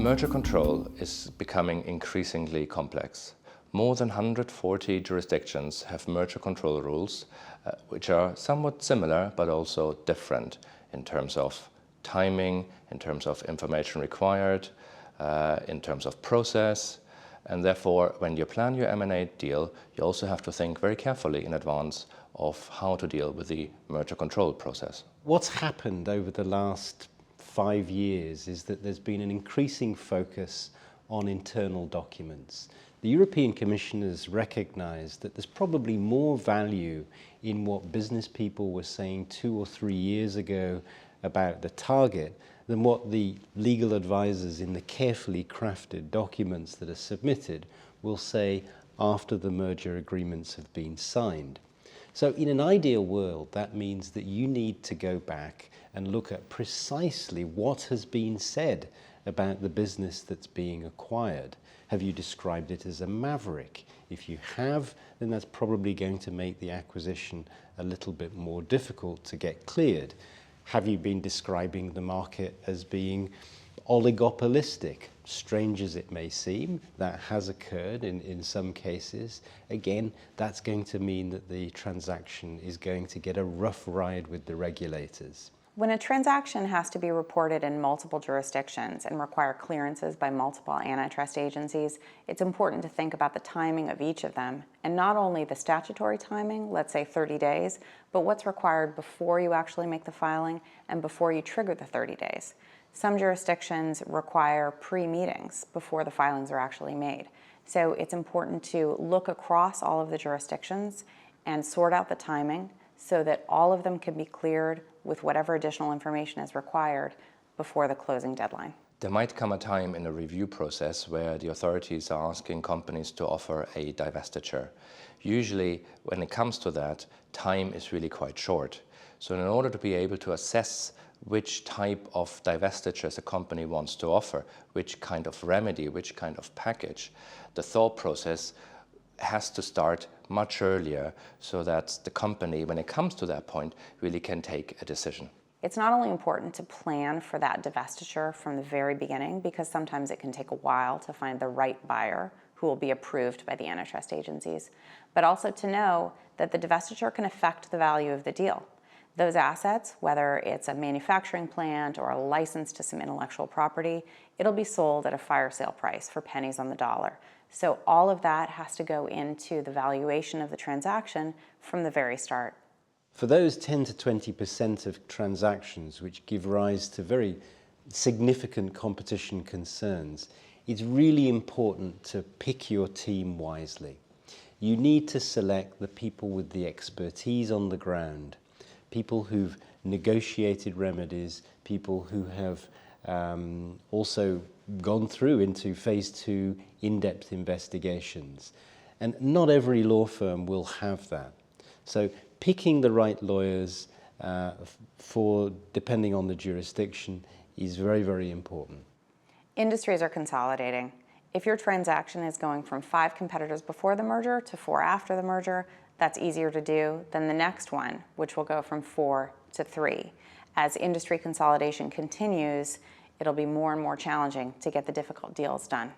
Merger control is becoming increasingly complex. More than 140 jurisdictions have merger control rules, which are somewhat similar but also different in terms of timing, in terms of information required, in terms of process. And therefore, when you plan your M&A deal, you also have to think very carefully in advance of how to deal with the merger control process. What's happened over the last 5 years is that there's been an increasing focus on internal documents. The European Commission has recognized that there's probably more value in what business people were saying 2 or 3 years ago about the target than what the legal advisors in the carefully crafted documents that are submitted will say after the merger agreements have been signed. So in an ideal world, that means that you need to go back and look at precisely what has been said about the business that's being acquired. Have you described it as a maverick? If you have, then that's probably going to make the acquisition a little bit more difficult to get cleared. Have you been describing the market as being oligopolistic? Strange as it may seem, that has occurred in some cases. Again, that's going to mean that the transaction is going to get a rough ride with the regulators. When a transaction has to be reported in multiple jurisdictions and require clearances by multiple antitrust agencies, it's important to think about the timing of each of them, and not only the statutory timing, let's say 30 days, but what's required before you actually make the filing and before you trigger the 30 days. Some jurisdictions require pre-meetings before the filings are actually made. So it's important to look across all of the jurisdictions and sort out the timing so that all of them can be cleared with whatever additional information is required before the closing deadline. There might come a time in a review process where the authorities are asking companies to offer a divestiture. Usually, when it comes to that, time is really quite short. So in order to be able to assess which type of divestitures a company wants to offer, which kind of remedy, which kind of package, the thought process has to start much earlier so that the company, when it comes to that point, really can take a decision. It's not only important to plan for that divestiture from the very beginning, because sometimes it can take a while to find the right buyer who will be approved by the antitrust agencies, but also to know that the divestiture can affect the value of the deal. Those assets, whether it's a manufacturing plant or a license to some intellectual property, it'll be sold at a fire sale price for pennies on the dollar. So all of that has to go into the valuation of the transaction from the very start. For those 10 to 20% of transactions which give rise to very significant competition concerns, it's really important to pick your team wisely. You need to select the people with the expertise on the ground, people who've negotiated remedies, people who have also gone through into phase 2 in-depth investigations. And not every law firm will have that. So picking the right lawyers depending on the jurisdiction is very, very important. Industries are consolidating. If your transaction is going from 5 competitors before the merger to 4 after the merger, that's easier to do than the next one, which will go from 4 to 3. As industry consolidation continues, it'll be more and more challenging to get the difficult deals done.